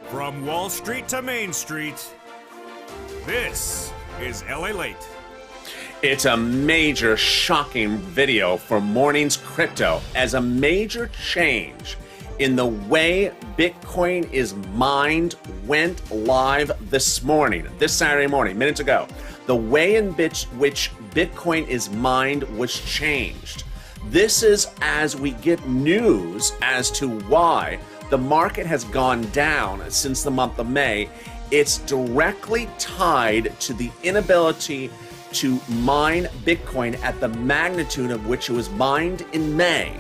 From Wall Street to Main Street, this is LALATE. It's a major shocking video for morning's crypto as a major change in the way Bitcoin is mined went live this morning, this Saturday morning, minutes ago. The way in which Bitcoin is mined was changed. This is as we get news as to why the market has gone down since the month of May. It's directly tied to the inability to mine Bitcoin at the magnitude of which it was mined in May.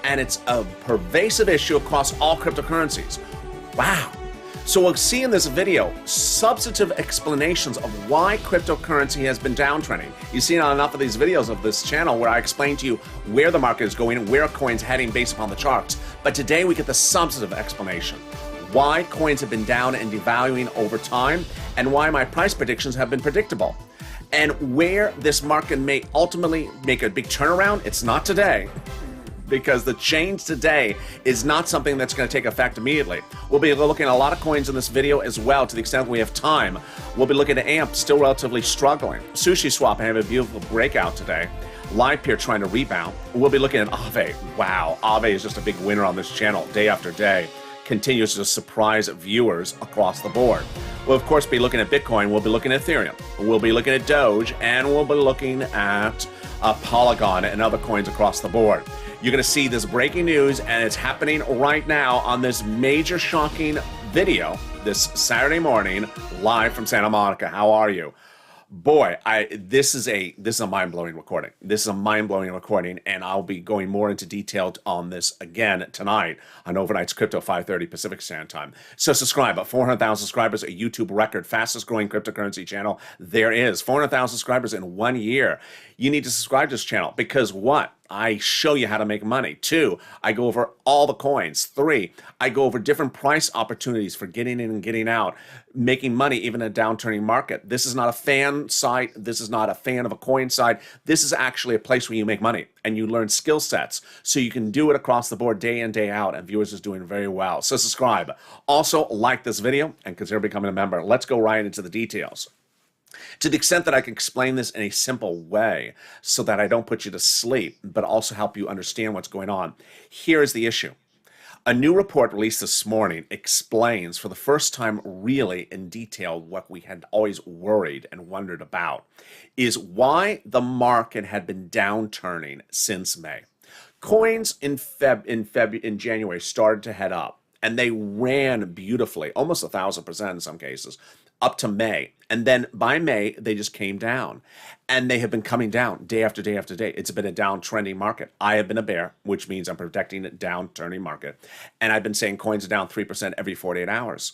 And it's a pervasive issue across all cryptocurrencies. Wow. So we'll see in this video substantive explanations of why cryptocurrency has been downtrending. You've seen on enough of these videos of this channel where I explain to you where the market is going and where a coin's heading based upon the charts. But today we get the substantive explanation. Why coins have been down and devaluing over time, and why my price predictions have been predictable. And where this market may ultimately make a big turnaround, it's not today. Because the change today is not something that's going to take effect immediately. We'll be looking at a lot of coins in this video as well, to the extent we have time. We'll be looking at AMP, still relatively struggling. SushiSwap having a beautiful breakout today. LivePeer trying to rebound. We'll be looking at Aave. Wow, Aave is just a big winner on this channel day after day. Continues to surprise viewers across the board. We'll of course be looking at Bitcoin, we'll be looking at Ethereum, we'll be looking at Doge, and we'll be looking at Polygon and other coins across the board. You're going to see this breaking news, and it's happening right now on this major shocking video this Saturday morning, live from Santa Monica. How are you? Boy, this is a mind-blowing recording. This is a mind-blowing recording, and I'll be going more into detail on this again tonight on Overnight's Crypto, 5:30 Pacific Standard Time. So subscribe. At 400,000 subscribers, a YouTube record, fastest growing cryptocurrency channel there is. 400,000 subscribers in 1 year. You need to subscribe to this channel because what? I show you how to make money. 2, I go over all the coins. 3, I go over different price opportunities for getting in and getting out, making money even in a downturning market. This is not a fan site. This is not a fan of a coin site. This is actually a place where you make money and you learn skill sets so you can do it across the board day in, day out, and viewers is doing very well. So subscribe. Also, like this video and consider becoming a member. Let's go right into the details. To the extent that I can explain this in a simple way so that I don't put you to sleep, but also help you understand what's going on. Here is the issue. A new report released this morning explains for the first time really in detail what we had always worried and wondered about, is why the market had been downturning since May. Coins in January started to head up, and they ran beautifully, almost 1,000% in some cases, up to May. And then by May, they just came down. And they have been coming down day after day after day. It's been a downtrending market. I have been a bear, which means I'm protecting a downturning market. And I've been saying coins are down 3% every 48 hours.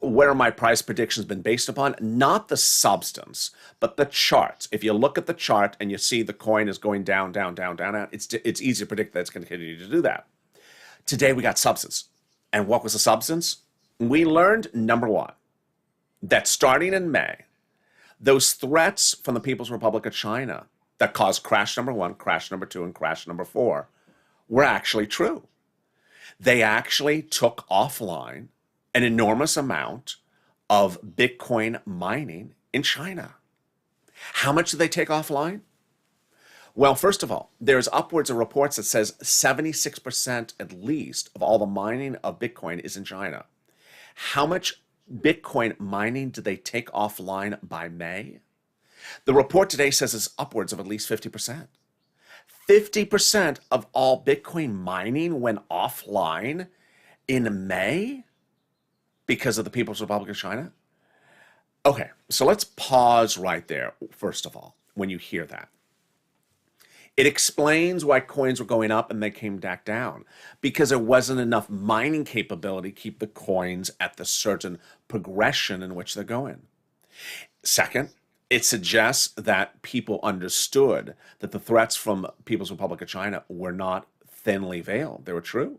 What are my price predictions been based upon? Not the substance, but the charts. If you look at the chart and you see the coin is going down, down, down, down, down, it's easy to predict that it's going to continue to do that. Today, we got substance. And what was the substance? We learned, number one, that starting in May, those threats from the People's Republic of China that caused crash number 1, crash number 2, and crash number 4 were actually true. They actually took offline an enormous amount of Bitcoin mining in China. How much did they take offline? Well, first of all, there's upwards of reports that says 76% at least of all the mining of Bitcoin is in China. How much Bitcoin mining did they take offline by May? The report today says it's upwards of at least 50%. 50% of all Bitcoin mining went offline in May because of the People's Republic of China? Okay, so let's pause right there, first of all, when you hear that. It explains why coins were going up and they came back down, because there wasn't enough mining capability to keep the coins at the certain progression in which they're going. Second, it suggests that people understood that the threats from People's Republic of China were not thinly veiled. They were true.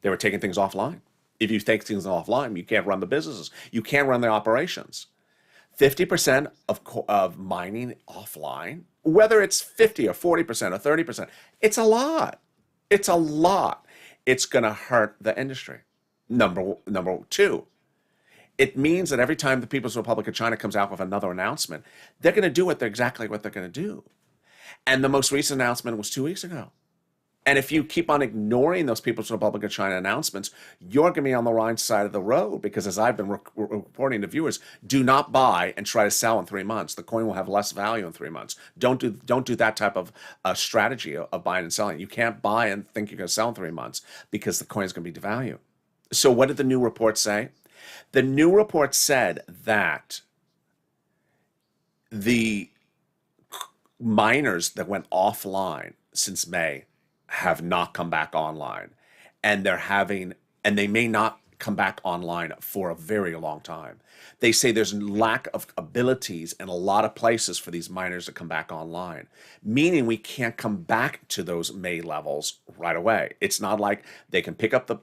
They were taking things offline. If you take things offline, you can't run the businesses. You can't run the operations. 50% of mining offline, whether it's 50 or 40% or 30%, it's a lot. It's a lot. It's going to hurt the industry. Number two, it means that every time the People's Republic of China comes out with another announcement, they're going to do exactly what they're going to do. And the most recent announcement was 2 weeks ago. And if you keep on ignoring those People's Republic of China announcements, you're going to be on the wrong side of the road because, as I've been reporting to viewers, do not buy and try to sell in 3 months. The coin will have less value in 3 months. Don't do that type of strategy of buying and selling. You can't buy and think you're going to sell in 3 months because the coin is going to be devalued. So what did the new report say? The new report said that the miners that went offline since May have not come back online, and they may not come back online for a very long time. They say there's lack of abilities in a lot of places for these miners to come back online, meaning we can't come back to those May levels right away. It's not like they can pick up the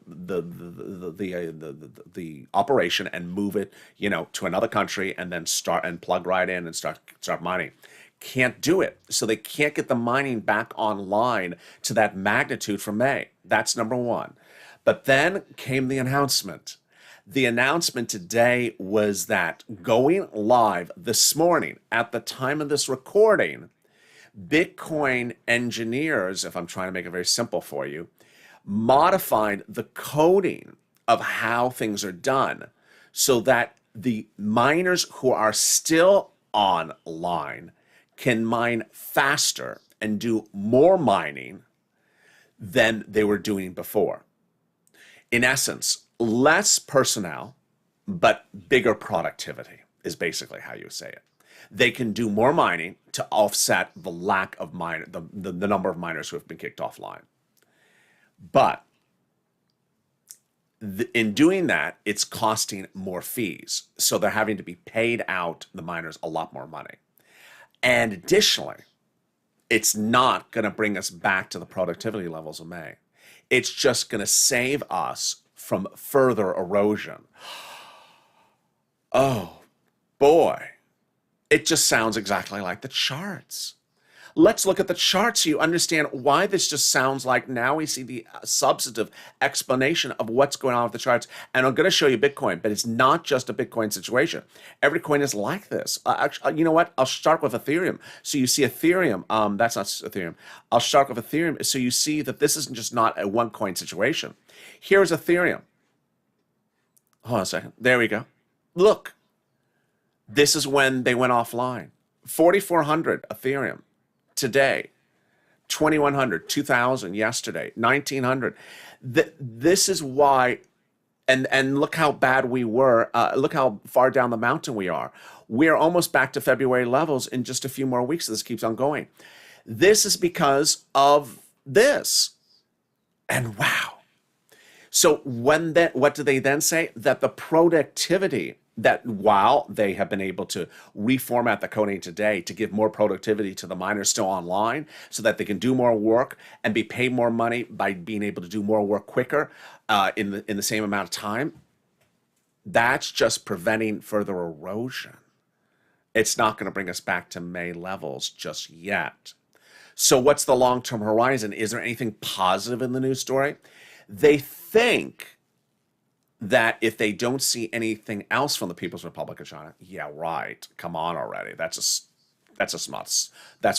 operation and move it, to another country and then start and plug right in and start mining. Can't do it. So they can't get the mining back online to that magnitude for May. That's number one. But then came the announcement. The announcement today was that going live this morning at the time of this recording, Bitcoin engineers, if I'm trying to make it very simple for you, modified the coding of how things are done so that the miners who are still online can mine faster and do more mining than they were doing before. In essence, less personnel, but bigger productivity is basically how you say it. They can do more mining to offset the lack of the number of miners who have been kicked offline. But in doing that, it's costing more fees. So they're having to be paid out the miners a lot more money. And additionally, it's not going to bring us back to the productivity levels of May. It's just going to save us from further erosion. Oh, boy. It just sounds exactly like the charts. Let's look at the charts so you understand why this just sounds like now we see the substantive explanation of what's going on with the charts. And I'm going to show you Bitcoin, but it's not just a Bitcoin situation. Every coin is like this. Actually, you know what? I'll start with Ethereum. So you see Ethereum. That's not Ethereum. I'll start with Ethereum so you see that this isn't just not a one coin situation. Here's Ethereum. Hold on a second. There we go. Look. This is when they went offline. 4,400 Ethereum. Today, 2,100, 2,000 yesterday, 1,900. This is why, and look how bad we were. Look how far down the mountain we are. We're almost back to February levels in just a few more weeks. This keeps on going. This is because of this. And wow. So what do they then say? That the productivity, that while they have been able to reformat the coding today to give more productivity to the miners still online so that they can do more work and be paid more money by being able to do more work quicker in the same amount of time, that's just preventing further erosion. It's not going to bring us back to May levels just yet. So what's the long-term horizon? Is there anything positive in the news story? They think that if they don't see anything else from the People's Republic of China, yeah, right, come on already. That's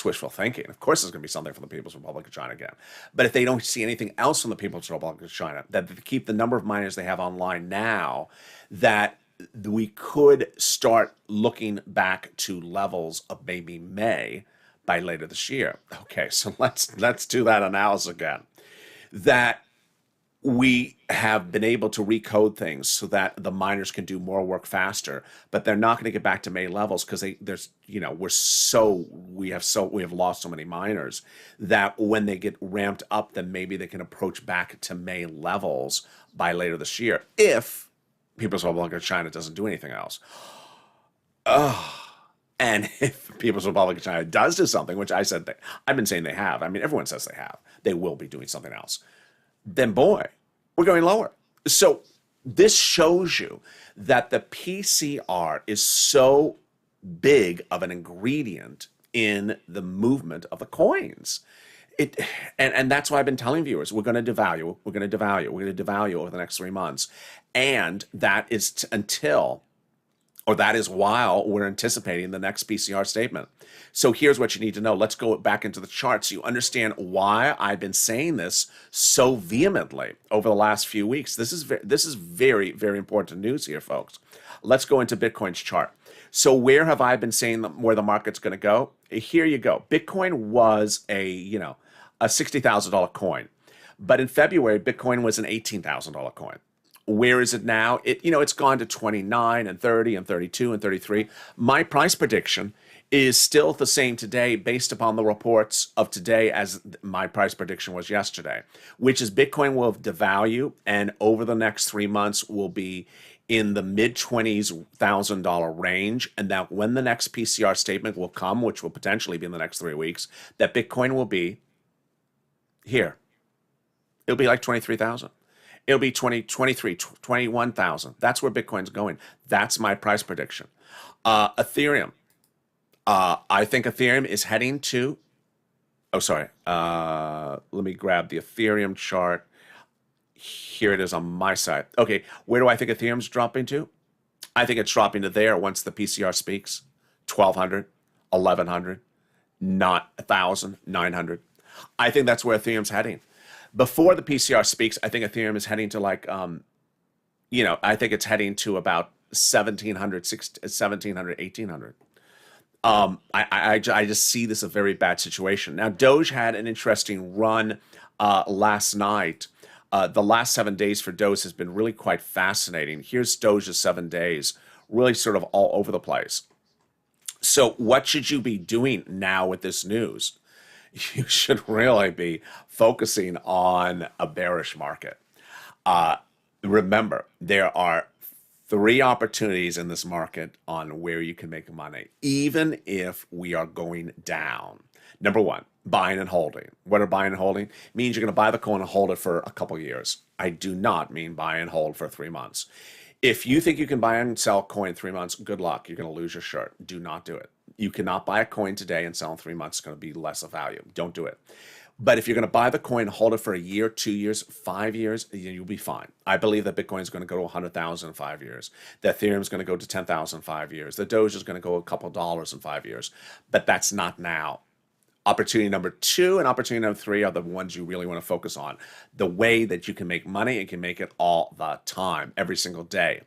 wishful thinking. Of course there's going to be something from the People's Republic of China again. But if they don't see anything else from the People's Republic of China, that they keep the number of miners they have online now, that we could start looking back to levels of maybe May by later this year. Okay, so let's do that analysis again. That we have been able to recode things so that the miners can do more work faster, but they're not going to get back to May levels because we have lost so many miners that when they get ramped up, then maybe they can approach back to May levels by later this year if People's Republic of China doesn't do anything else. And if People's Republic of China does do something, which I've been saying they have. I mean, everyone says they have. They will be doing something else. Then boy, we're going lower. So this shows you that the PCR is so big of an ingredient in the movement of the coins. it, and that's why I've been telling viewers, we're going to devalue, we're going to devalue, we're going to devalue over the next 3 months. And that is until, or that is while we're anticipating the next PCR statement. So here's what you need to know. Let's go back into the charts so you understand why I've been saying this so vehemently over the last few weeks. This is very, very important news here, folks. Let's go into Bitcoin's chart. So where have I been saying where the market's going to go? Here you go. Bitcoin was a $60,000 coin, but in February, Bitcoin was an $18,000 coin. Where is it now? It's gone to 29 and 30 and 32 and 33. My price prediction is still the same today based upon the reports of today as my price prediction was yesterday, which is Bitcoin will devalue and over the next 3 months will be in the mid-$20,000 range, and that when the next PCR statement will come, which will potentially be in the next 3 weeks, that Bitcoin will be here. It'll be like 23,000. It'll be 23, 21,000. That's where Bitcoin's going. That's my price prediction. Ethereum. I think Ethereum is heading to, let me grab the Ethereum chart. Here it is on my side. Okay, where do I think Ethereum's dropping to? I think it's dropping to there once the PCR speaks. 1,200, 1,100, not 1,000, 900. I think that's where Ethereum's heading. Before the PCR speaks, I think Ethereum is heading to like, I think it's heading to about 1,700, 1,800. I just see this a very bad situation. Now, Doge had an interesting run last night. The last 7 days for Doge has been really quite fascinating. Here's Doge's 7 days, really sort of all over the place. So what should you be doing now with this news? You should really be focusing on a bearish market. Remember, there are 3 opportunities in this market on where you can make money, even if we are going down. Number 1, buying and holding. What are buying and holding? It means you're going to buy the coin and hold it for a couple years. I do not mean buy and hold for 3 months. If you think you can buy and sell coin in 3 months, good luck. You're going to lose your shirt. Do not do it. You cannot buy a coin today and sell in 3 months. It's going to be less of value. Don't do it. But if you're going to buy the coin, hold it for a year, 2 years, 5 years, you'll be fine. I believe that Bitcoin is going to go to 100,000 in 5 years. That Ethereum is going to go to 10,000 in 5 years. The Doge is going to go a couple dollars in 5 years. But that's not now. Opportunity number 2 and opportunity number 3 are the ones you really want to focus on. The way that you can make money and can make it all the time, every single day.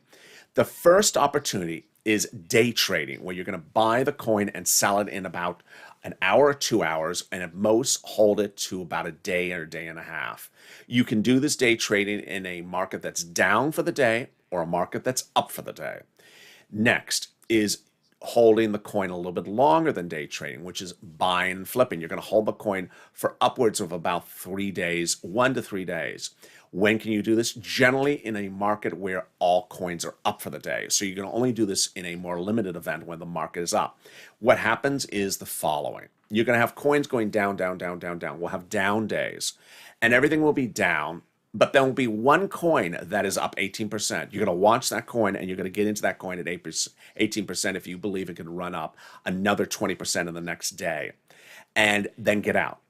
The first opportunity is day trading, where you're going to buy the coin and sell it in about an hour or 2 hours, and at most hold it to about a day or a day and a half. You can do this day trading in a market that's down for the day or a market that's up for the day. Next is holding the coin a little bit longer than day trading, which is buying and flipping. You're going to hold the coin for upwards of about 3 days, 1 to 3 days. When can you do this? Generally in a market where all coins are up for the day. So you're going to only do this in a more limited event when the market is up. What happens is the following. You're going to have coins going down, down, down, down, down. We'll have down days and everything will be down, but there will be one coin that is up 18%. You're going to watch that coin and you're going to get into that coin at 18% if you believe it can run up another 20% in the next day, and then get out.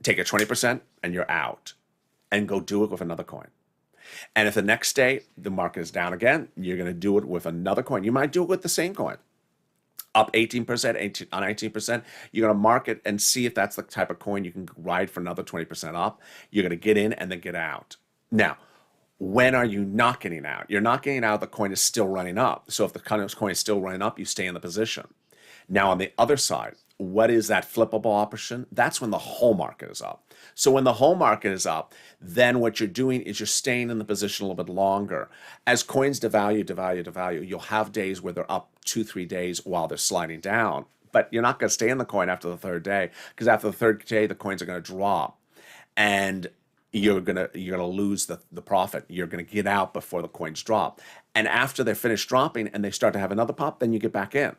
Take a 20% and you're out. And go do it with another coin. And if the next day the market is down again, you're going to do it with another coin. You might do it with the same coin. Up 18%, on 18%, you're going to mark it and see if that's the type of coin you can ride for another 20% up. You're going to get in and then get out. Now, when are you not getting out? You're not getting out, the coin is still running up. So if the coin is still running up, you stay in the position. Now on the other side, what is that flippable option? That's when the whole market is up. So when the whole market is up, then what you're doing is you're staying in the position a little bit longer. As coins devalue, you'll have days where they're up 2-3 days while they're sliding down. But you're not going to stay in the coin after the 3rd day, because after the 3rd day, the coins are going to drop. And you're gonna lose the profit. You're gonna get out before the coins drop. And after they're finished dropping and they start to have another pop, then you get back in.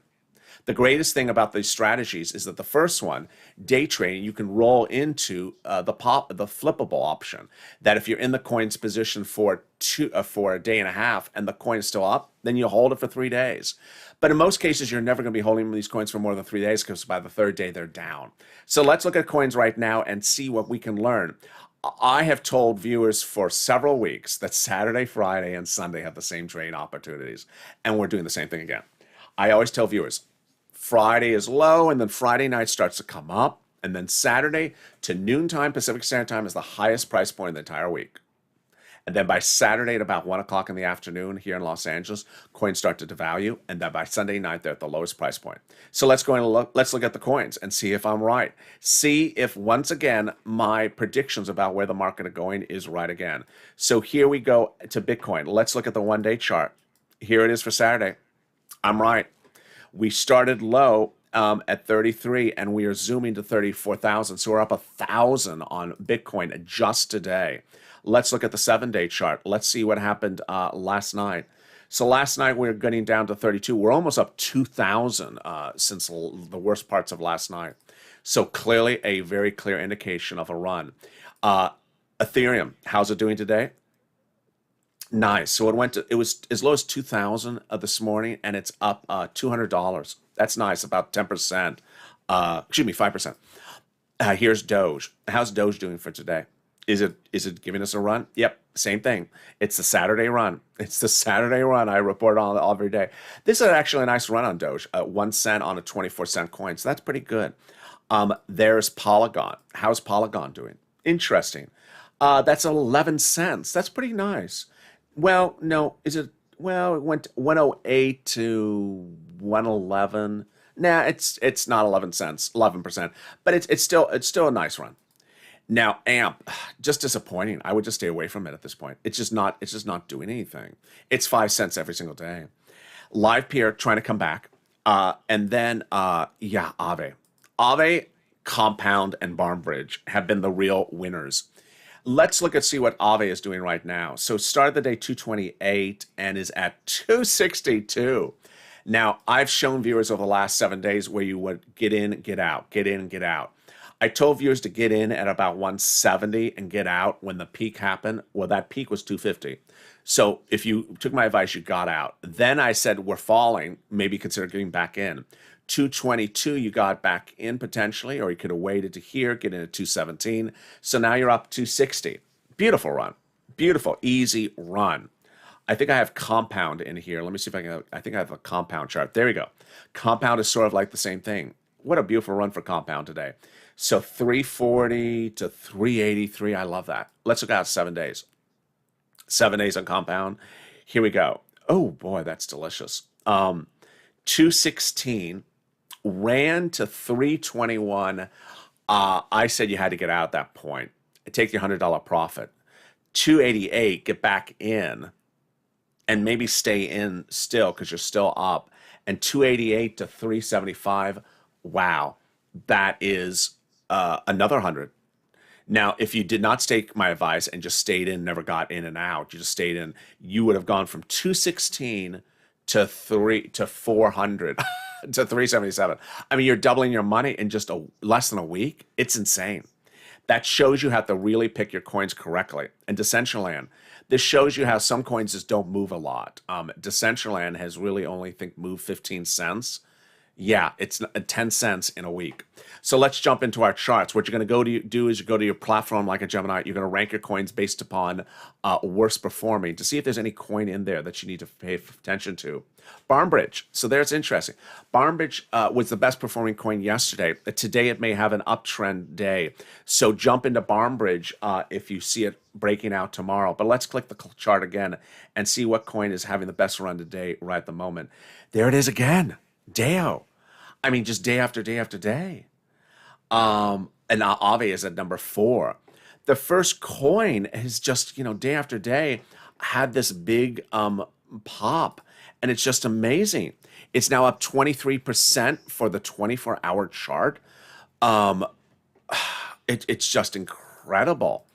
The greatest thing about these strategies is that the first one, day trading, you can roll into the flippable option. That if you're in the coin's position for a day and a half and the coin is still up, then you hold it for 3 days. But in most cases, you're never going to be holding these coins for more than 3 days because by the third day they're down. So let's look at coins right now and see what we can learn. I have told viewers for several weeks that Saturday, Friday, and Sunday have the same trading opportunities, and we're doing the same thing again. I always tell viewers, Friday is low, and then Friday night starts to come up, and then Saturday to noontime Pacific Standard Time is the highest price point in the entire week. And then by Saturday at about 1 o'clock in the afternoon here in Los Angeles, coins start to devalue, and then by Sunday night they're at the lowest price point. So let's look at the coins and see if I'm right. See if once again my predictions about where the market is going is right again. So here we go to Bitcoin. Let's look at the 1-day chart. Here it is for Saturday. I'm right. We started low at 33, and we are zooming to 34,000. So we're up 1,000 on Bitcoin just today. Let's look at the 7-day chart. Let's see what happened last night. So last night we were getting down to 32. We're almost up 2,000 since the worst parts of last night. So clearly a very clear indication of a run. Ethereum, how's it doing today? Nice. So it was as low as 2,000 this morning, and it's up $200. That's nice, about 10%. Excuse me, 5%. Here's Doge. How's Doge doing for today? Is it giving us a run? Yep, same thing. It's the Saturday run. It's the Saturday run. I report on every day. This is actually a nice run on Doge. 1 cent on a 24-cent coin. So that's pretty good. There's Polygon. How's Polygon doing? Interesting. That's 11 cents. That's pretty nice. Well, no, is it? Well, it went 108 to 111. Nah, it's not 11 cents, 11%, but it's still a nice run. Now, AMP, just disappointing. I would just stay away from it at this point. It's just not doing anything. It's 5 cents every single day. Live Peer trying to come back. And then, Aave. Aave, Compound, and Barnbridge have been the real winners. Let's see what Aave is doing right now. So started the day 228 and is at 262. Now, I've shown viewers over the last 7 days where you would get in, get out, get in, get out. I told viewers to get in at about 170 and get out when the peak happened. Well, that peak was 250. So if you took my advice, you got out. Then I said, we're falling, maybe consider getting back in. 222, you got back in potentially, or you could have waited to here, get in at 217. So now you're up 260. Beautiful run. Beautiful, easy run. I think I have Compound in here. Let me see if I think I have a Compound chart. There we go. Compound is sort of like the same thing. What a beautiful run for Compound today. So 340 to 383. I love that. Let's look at 7 days. 7 days on Compound. Here we go. Oh boy, that's delicious. 216 ran to 321. I said you had to get out at that point. Take your $100 profit. 288, get back in, and maybe stay in still because you're still up. And 288 to 375. Wow, that is another 100. Now, if you did not take my advice and just stayed in, never got in and out, you just stayed in, you would have gone from 216 to 400 to 377. I mean, you're doubling your money in just less than a week. It's insane. That shows you how to really pick your coins correctly. And Decentraland, this shows you how some coins just don't move a lot. Decentraland has really only, moved 15 cents. Yeah, it's 10 cents in a week. So let's jump into our charts. What you're going to do is you go to your platform like a Gemini. You're going to rank your coins based upon worst performing to see if there's any coin in there that you need to pay attention to. Barnbridge. So there's interesting. Barnbridge was the best performing coin yesterday. Today it may have an uptrend day. So jump into Barnbridge if you see it breaking out tomorrow. But let's click the chart again and see what coin is having the best run today right at the moment. There it is again. Deo. I mean, just day after day after day. And Aave is at number 4. The first coin is just, day after day had this big pop, and it's just amazing. It's now up 23% for the 24-hour chart. It's just incredible.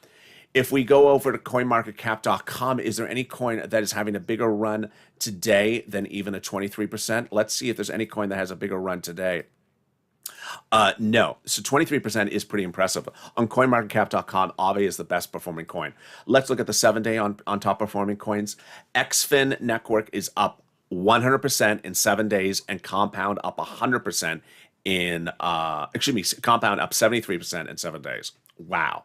If we go over to coinmarketcap.com, is there any coin that is having a bigger run today than even a 23%? Let's see if there's any coin that has a bigger run today. No. So 23% is pretty impressive. On coinmarketcap.com, Aave is the best performing coin. Let's look at the 7-day on top performing coins. XFin Network is up 100% in 7 days, and Compound up 100% in, Compound up 73% in 7 days. Wow.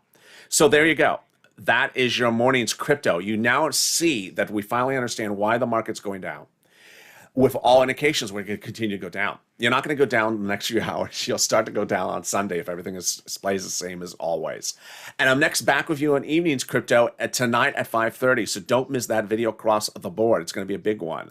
So there you go. That is your morning's crypto. You now see that we finally understand why the market's going down. With all indications, we're going to continue to go down. You're not going to go down the next few hours. You'll start to go down on Sunday if everything plays the same as always. And I'm next back with you on Evenings Crypto tonight at 5:30. So don't miss that video across the board. It's going to be a big one.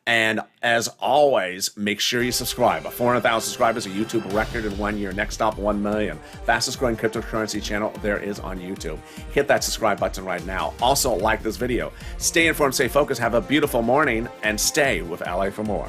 And as always, make sure you subscribe. 400,000 subscribers, a YouTube record in 1 year. Next up, 1 million. Fastest growing cryptocurrency channel there is on YouTube. Hit that subscribe button right now. Also, like this video. Stay informed, stay focused, have a beautiful morning, and stay with LA for more.